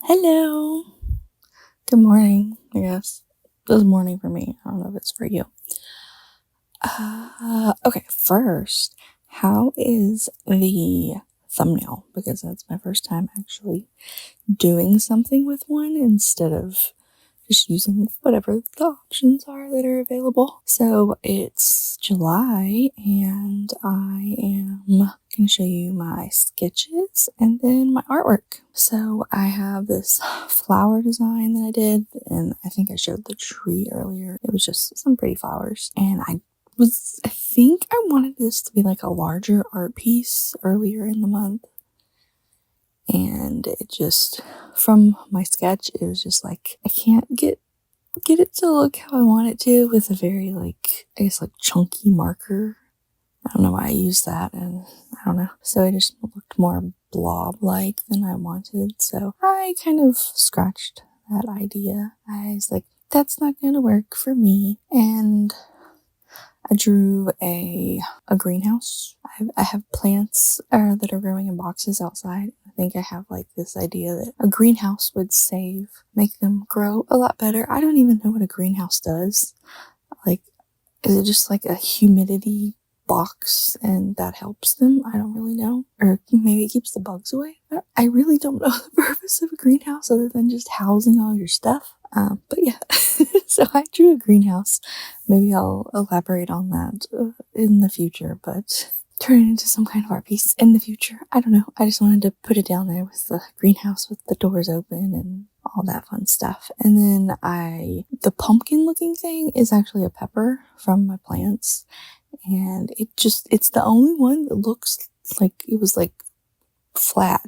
Hello. Good morning, I guess. It was morning for me. I don't know if it's for you. Okay, first, how is the thumbnail? Because that's my first time actually doing something with one instead of just using whatever the options are that are available. So it's July and I am going to show you my sketches and then my artwork. So I have this flower design that I did, and I think I showed the tree earlier. It was just some pretty flowers, and I think I wanted this to be like a larger art piece earlier in the month. And it just, from my sketch, it was just like, I can't get it to look how I want it to with a very chunky marker. I don't know why I used that, and I don't know. So it just looked more blob-like than I wanted. So I kind of scratched that idea. I was like, that's not gonna work for me. And I drew a greenhouse. I have plants that are growing in boxes outside. I think I have this idea that a greenhouse would make them grow a lot better. I don't even know what a greenhouse does. Is it just like a humidity box and that helps them? I don't really know. Or maybe it keeps the bugs away. I really don't know the purpose of a greenhouse other than just housing all your stuff. But yeah, so I drew a greenhouse. Maybe I'll elaborate on that in the future, but turn it into some kind of art piece in the future. I don't know. I just wanted to put it down there with the greenhouse with the doors open and all that fun stuff. And then the pumpkin looking thing is actually a pepper from my plants. And it's the only one that looks like it was flat,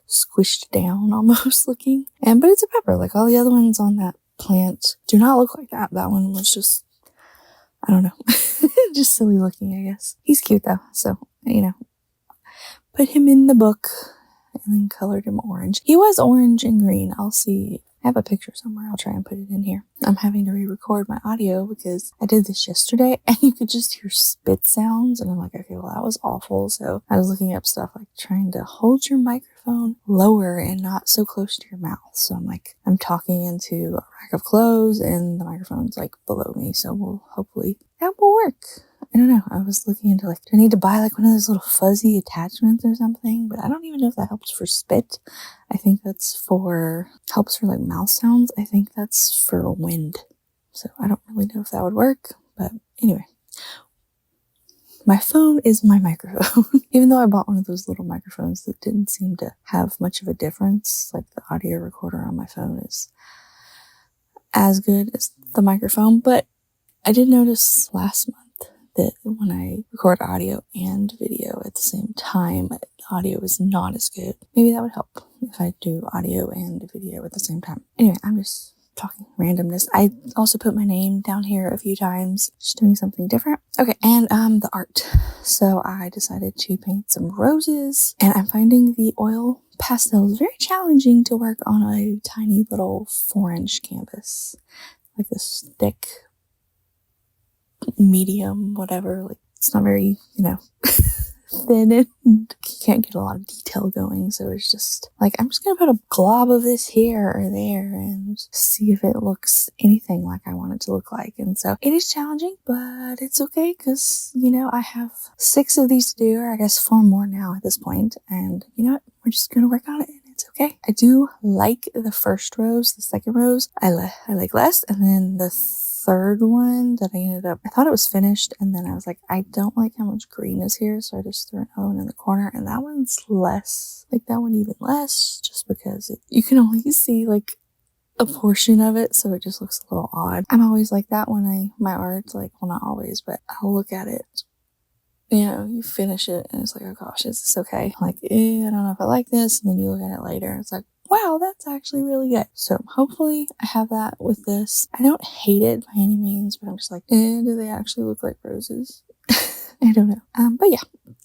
squished down almost looking. But it's a pepper. Like all the other ones on that plant do not look like that. That one was just, I don't know, just silly looking, I guess. He's cute though. So, put him in the book and then colored him orange. He was orange and green. I'll see. I have a picture somewhere. I'll try and put it in here. I'm having to re-record my audio because I did this yesterday and you could just hear spit sounds. And I'm like, okay, well, that was awful. So I was looking up stuff like trying to hold your microphone lower and not so close to your mouth. So I'm talking into a rack of clothes and the microphone's below me. So hopefully that will work. I don't know. I was looking into do I need to buy one of those little fuzzy attachments or something? But I don't even know if that helps for spit. I think that's helps for mouth sounds. I think that's for wind. So I don't really know if that would work. But anyway, my phone is my microphone. Even though I bought one of those little microphones that didn't seem to have much of a difference. The audio recorder on my phone is as good as the microphone. But I did notice last month that when I record audio and video at the same time, the audio is not as good. Maybe that would help if I do audio and video at the same time. Anyway, I'm just talking randomness. I also put my name down here a few times, just doing something different. Okay, and the art. So I decided to paint some roses, and I'm finding the oil pastels very challenging to work on a tiny little 4-inch canvas. This thick, medium, whatever, it's not very, thin and you can't get a lot of detail going. So it's just I'm just gonna put a glob of this here or there and see if it looks anything like I want it to look like. And so it is challenging, but it's okay because, I have 6 of these to do, or I guess 4 more now at this point. And you know what? We're just gonna work on it. It's okay. I do like the first rose. The second rose I like less, and then the third one that I thought it was finished, and then I was like, I don't like how much green is here, so I just threw another one in the corner, and that one's less, that one even less, just because you can only see a portion of it, so it just looks a little odd. I'm always like that when my art, well, not always, but I'll look at it. You finish it and it's oh gosh, is this okay? I don't know if I like this. And then you look at it later and it's wow, that's actually really good. So hopefully I have that with this. I don't hate it by any means, but I'm just do they actually look like roses? I don't know. But yeah,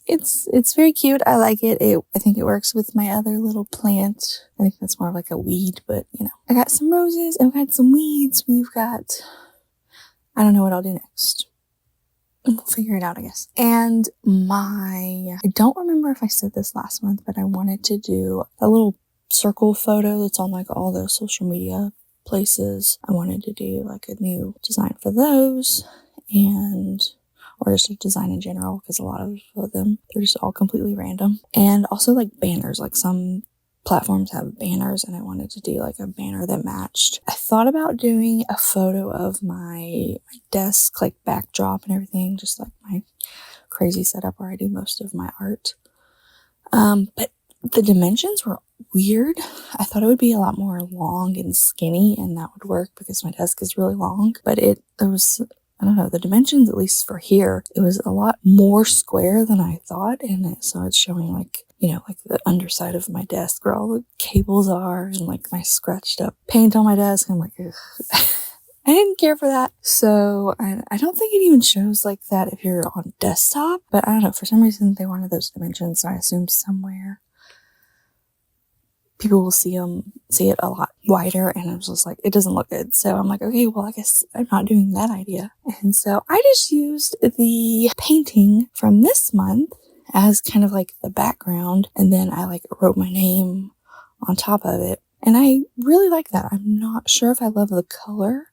it's very cute. I like it. I think it works with my other little plant. I think that's more of a weed, but I got some roses. I've got some weeds. I don't know what I'll do next. We'll figure it out, I guess. And I don't remember if I said this last month, but I wanted to do a little circle photo that's on like all those social media places. I wanted to do like a new design for those, and or just a design in general, because a lot of them, they're just all completely random. And also like banners, like some platforms have banners, and I wanted to do like a banner that matched. I thought about doing a photo of my desk, like backdrop and everything, just like my crazy setup where I do most of my art. But the dimensions were weird. I thought it would be a lot more long and skinny, and that would work because my desk is really long. But it was, I don't know, the dimensions, at least for here, it was a lot more square than I thought. And so it's showing like, you know, like the underside of my desk where all the cables are, and like my scratched up paint on my desk. I'm like, ugh. I didn't care for that. So I don't think it even shows like that if you're on desktop, but I don't know, for some reason they wanted those dimensions, so I assumed somewhere people will see it a lot wider, and I was just like, it doesn't look good. So I'm like, okay, well, I guess I'm not doing that idea. And so I just used the painting from this month as kind of like the background, and then I like wrote my name on top of it. And I really like that. I'm not sure if I love the color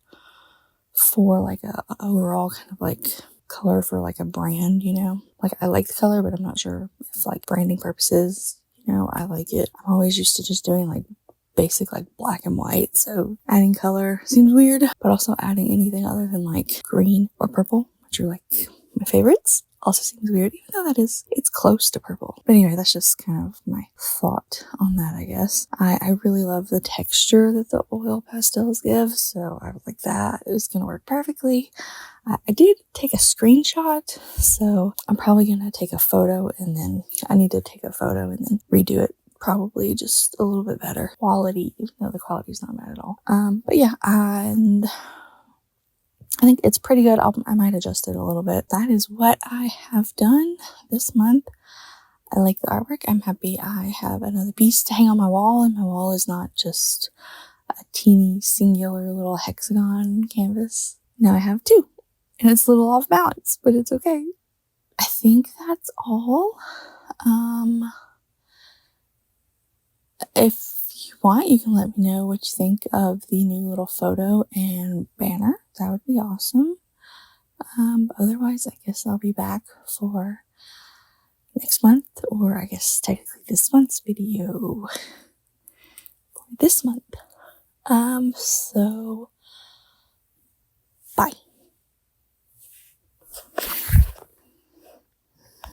for like a overall kind of like color for like a brand, you know, like I like the color, but I'm not sure if like branding purposes, you know, I like it. I'm always used to just doing like basic like black and white, so adding color seems weird, but also adding anything other than like green or purple, which are like my favorites, also seems weird, even though it's close to purple. But anyway, that's just kind of my thought on that, I guess. I really love the texture that the oil pastels give, so I was like, that is gonna work perfectly. I did take a screenshot, so I'm probably gonna take a photo, and then I need to take a photo and then redo it, probably just a little bit better quality, even though the quality is not bad at all. But yeah, and I think it's pretty good. I might adjust it a little bit. That is what I have done this month. I like the artwork. I'm happy I have another piece to hang on my wall, and my wall is not just a teeny singular little hexagon canvas. Now I have two, and it's a little off balance, but it's okay. I think that's all. If you want, you can let me know what you think of the new little photo and banner. That would be awesome. Otherwise, I guess I'll be back for next month, or I guess technically this month's video for this month. So bye.